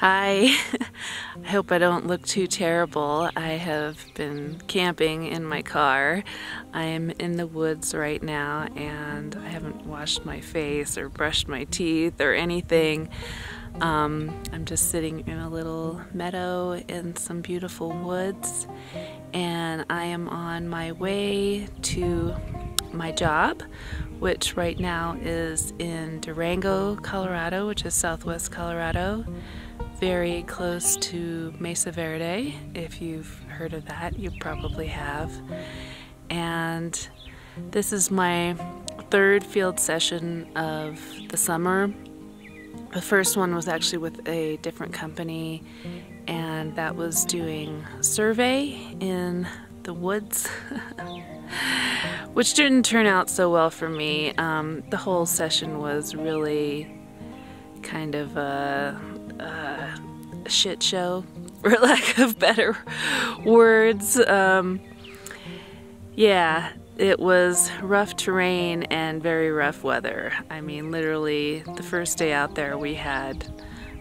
Hi, I hope I don't look too terrible. I have been camping in my car. I am in the woods right now and I haven't washed my face or brushed my teeth or anything. I'm just sitting in a little meadow in some beautiful woods, and I am on my way to my job, which right now is in Durango, Colorado, which is southwest Colorado, very close to Mesa Verde. If you've heard of that, you probably have. And this is my third field session of the summer. The first one was actually with a different company, and that was doing survey in the woods, which didn't turn out so well for me. The whole session was really kind of a shit show, for lack of better words. Yeah, it was rough terrain and very rough weather. I mean, literally, the first day out there we had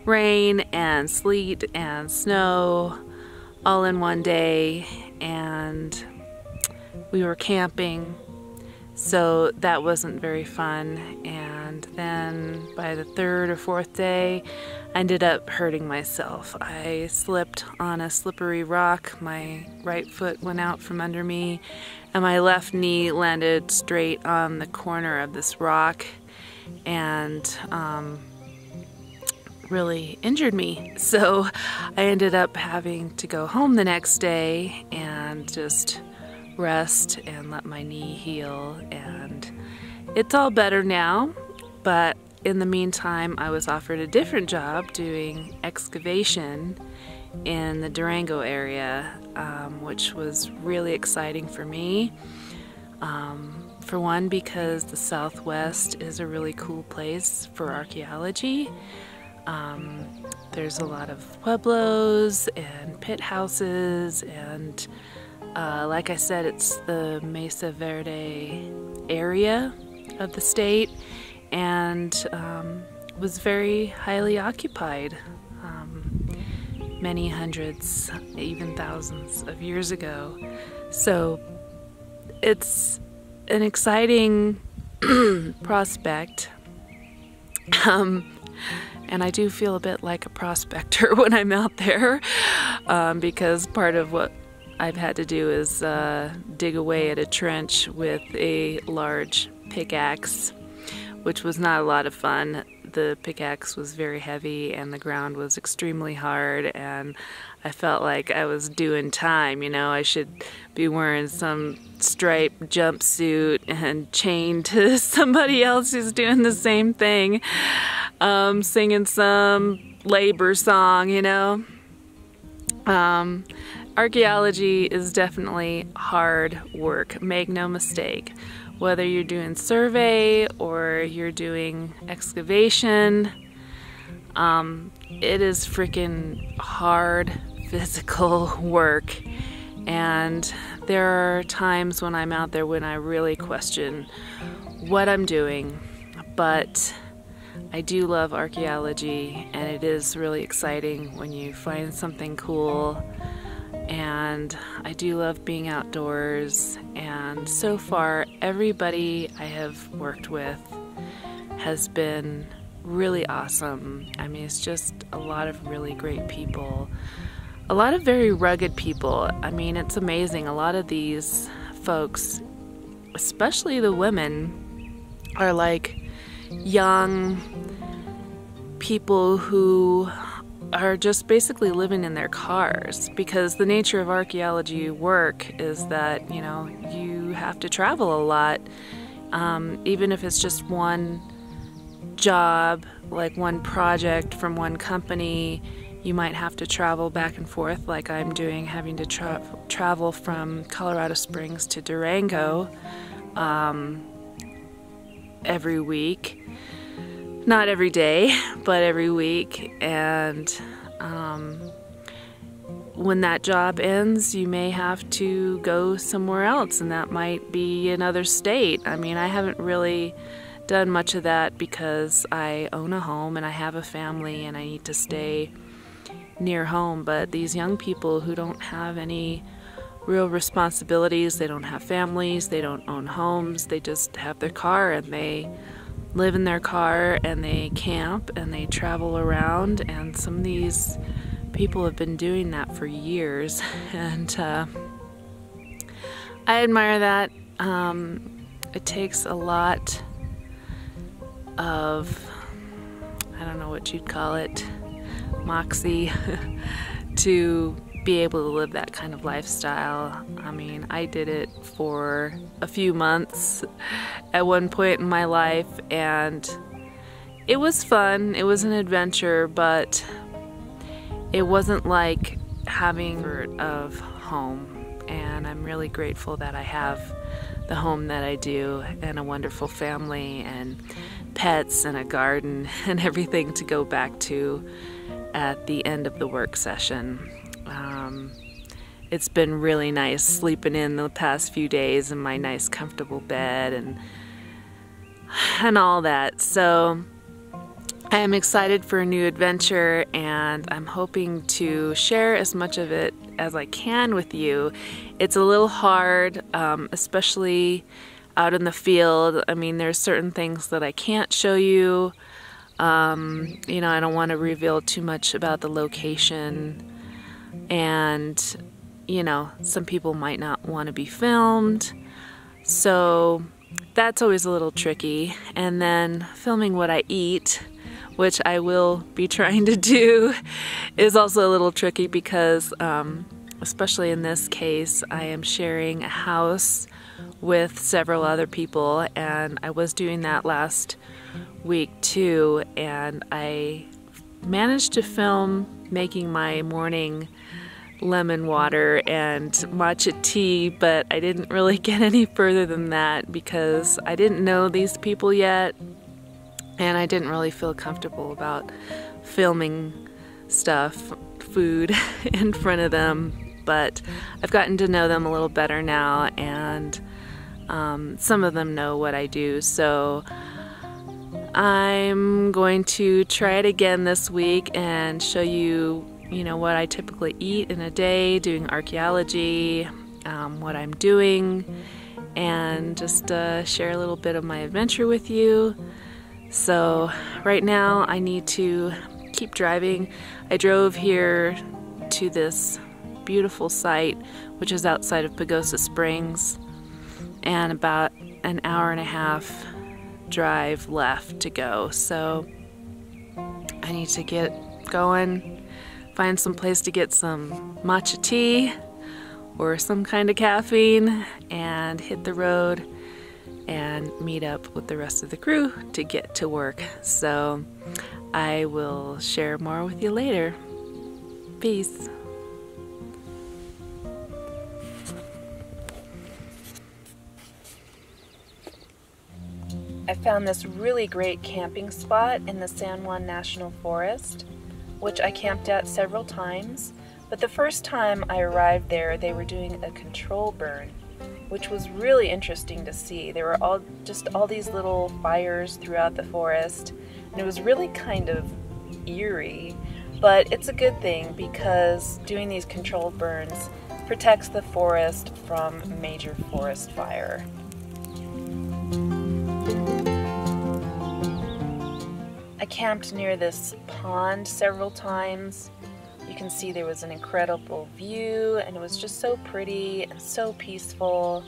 rain and sleet and snow all in one day, and we were camping, so that wasn't very fun. And then by the third or fourth day, I ended up hurting myself. I slipped on a slippery rock, my right foot went out from under me, and my left knee landed straight on the corner of this rock and really injured me. So I ended up having to go home the next day and just rest and let my knee heal, and it's all better now. But in the meantime, I was offered a different job doing excavation in the Durango area, which was really exciting for me. For one, because the Southwest is a really cool place for archaeology. There's a lot of pueblos and pit houses, and like I said, it's the Mesa Verde area of the state, and was very highly occupied many hundreds, even thousands of years ago. So it's an exciting prospect, and I do feel a bit like a prospector when I'm out there, because part of what I've had to do is dig away at a trench with a large pickaxe, which was not a lot of fun. The pickaxe was very heavy and the ground was extremely hard, and I felt like I was doing time, you know. I should be wearing some striped jumpsuit and chained to somebody else who's doing the same thing, singing some labor song, you know. Archaeology is definitely hard work, make no mistake. Whether you're doing survey or you're doing excavation, it is freaking hard physical work. And there are times when I'm out there when I really question what I'm doing, but I do love archaeology, and it is really exciting when you find something cool. And I do love being outdoors, and so far everybody I have worked with has been really awesome. I mean, it's just a lot of really great people, a lot of very rugged people. I mean, it's amazing. A lot of these folks, especially the women, are like young people who are just basically living in their cars, because the nature of archaeology work is that, you know, you have to travel a lot, even if it's just one job, like one project from one company. You might have to travel back and forth like I'm doing, having to travel from Colorado Springs to Durango every week. Not every day, but every week. And when that job ends, you may have to go somewhere else, and that might be another state. I mean, I haven't really done much of that because I own a home and I have a family and I need to stay near home, but these young people who don't have any real responsibilities, they don't have families, they don't own homes, they just have their car and they live in their car and they camp and they travel around, and some of these people have been doing that for years, and I admire that. It takes a lot of, I don't know what you'd call it, moxie to be able to live that kind of lifestyle. I mean, I did it for a few months at one point in my life, and it was fun. It was an adventure, but it wasn't like having of home, and I'm really grateful that I have the home that I do, and a wonderful family and pets and a garden and everything to go back to at the end of the work session. It's been really nice sleeping in the past few days in my nice comfortable bed and all that. So I am excited for a new adventure, and I'm hoping to share as much of it as I can with you. It's a little hard, especially out in the field. I mean, there's certain things that I can't show you. You know, I don't want to reveal too much about the location, and you know, some people might not want to be filmed, so that's always a little tricky. And then filming what I eat, which I will be trying to do, is also a little tricky because especially in this case, I am sharing a house with several other people, and I was doing that last week too, and I managed to film making my morning lemon water and matcha tea, but I didn't really get any further than that because I didn't know these people yet, and I didn't really feel comfortable about filming stuff, food, in front of them. But I've gotten to know them a little better now, and some of them know what I do, so I'm going to try it again this week and show you, you know, what I typically eat in a day doing archaeology, what I'm doing, and just share a little bit of my adventure with you. So right now I need to keep driving. I drove here to this beautiful site, which is outside of Pagosa Springs, and about an hour and a half drive left to go. So I need to get going, find some place to get some matcha tea or some kind of caffeine, and hit the road and meet up with the rest of the crew to get to work. So I will share more with you later. Peace. I found this really great camping spot in the San Juan National Forest, which I camped at several times, but the first time I arrived there, they were doing a control burn, which was really interesting to see. There were all these little fires throughout the forest, and it was really kind of eerie, but it's a good thing because doing these controlled burns protects the forest from major forest fire. I camped near this pond several times. You can see there was an incredible view, and it was just so pretty and so peaceful.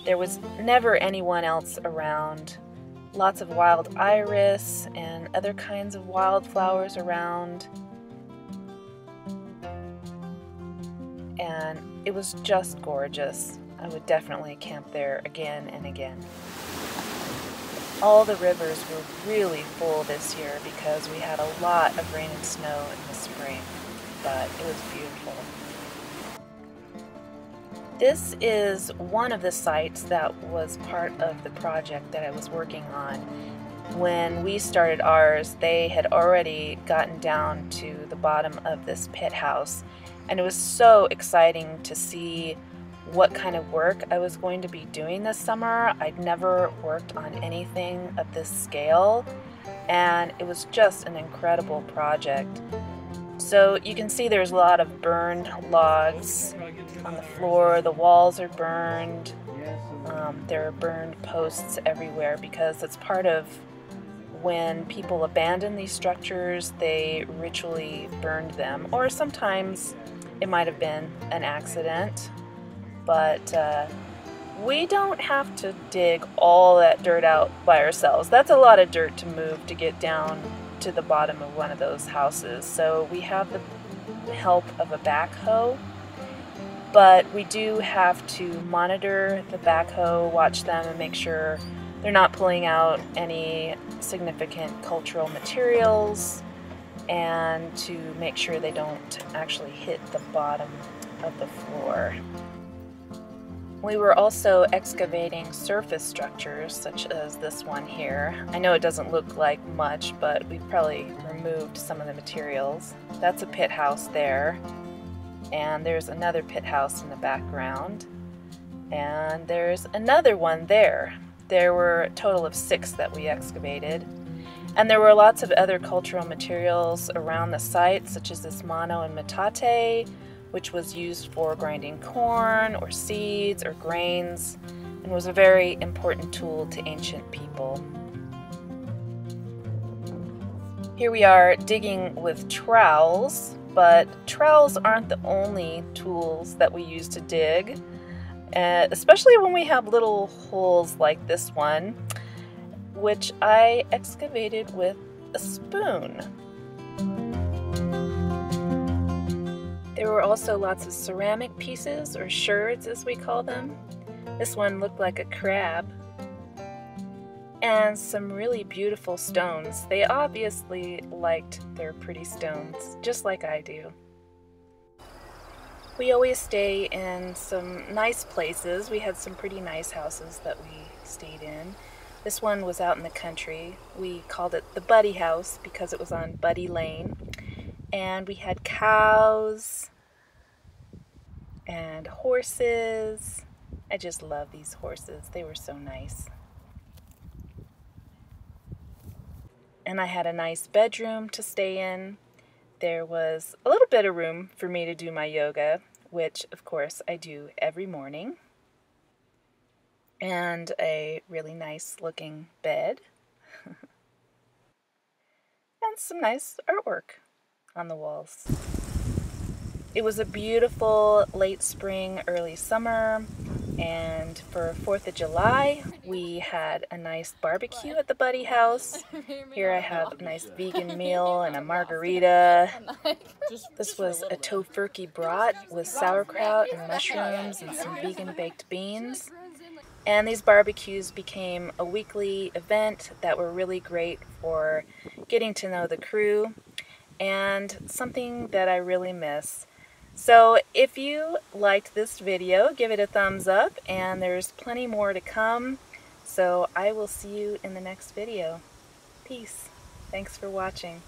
There was never anyone else around. Lots of wild iris and other kinds of wildflowers around. And it was just gorgeous. I would definitely camp there again and again. All the rivers were really full this year because we had a lot of rain and snow in the spring, but it was beautiful. This is one of the sites that was part of the project that I was working on. When we started ours, they had already gotten down to the bottom of this pit house, and it was so exciting to see what kind of work I was going to be doing this summer. I'd never worked on anything of this scale, and it was just an incredible project. So you can see there's a lot of burned logs on the floor. The walls are burned. There are burned posts everywhere because it's part of when people abandon these structures, they ritually burned them. Or sometimes it might have been an accident. But we don't have to dig all that dirt out by ourselves. That's a lot of dirt to move to get down to the bottom of one of those houses. So we have the help of a backhoe, but we do have to monitor the backhoe, watch them, and make sure they're not pulling out any significant cultural materials, and to make sure they don't actually hit the bottom of the floor. We were also excavating surface structures, such as this one here. I know it doesn't look like much, but we probably removed some of the materials. That's a pit house there, and there's another pit house in the background, and there's another one there. There were a total of 6 that we excavated, and there were lots of other cultural materials around the site, such as this mano and metate, which was used for grinding corn or seeds or grains, and was a very important tool to ancient people. Here we are digging with trowels, but trowels aren't the only tools that we use to dig, especially when we have little holes like this one, which I excavated with a spoon. There were also lots of ceramic pieces, or sherds as we call them. This one looked like a crab. And some really beautiful stones. They obviously liked their pretty stones, just like I do. We always stay in some nice places. We had some pretty nice houses that we stayed in. This one was out in the country. We called it the Buddy House because it was on Buddy Lane. And we had cows and horses. I just love these horses. They were so nice. And I had a nice bedroom to stay in. There was a little bit of room for me to do my yoga, which of course I do every morning. And a really nice looking bed. And some nice artwork on the walls. It was a beautiful late spring, early summer, and for 4th of July we had a nice barbecue at the Buddy House. Here I have a nice vegan meal and a margarita. This was a tofurkey brat with sauerkraut and mushrooms and some vegan baked beans. And these barbecues became a weekly event that were really great for getting to know the crew, and something that I really miss. So if you liked this video, give it a thumbs up, and there's plenty more to come. So I will see you in the next video. Peace. Thanks for watching.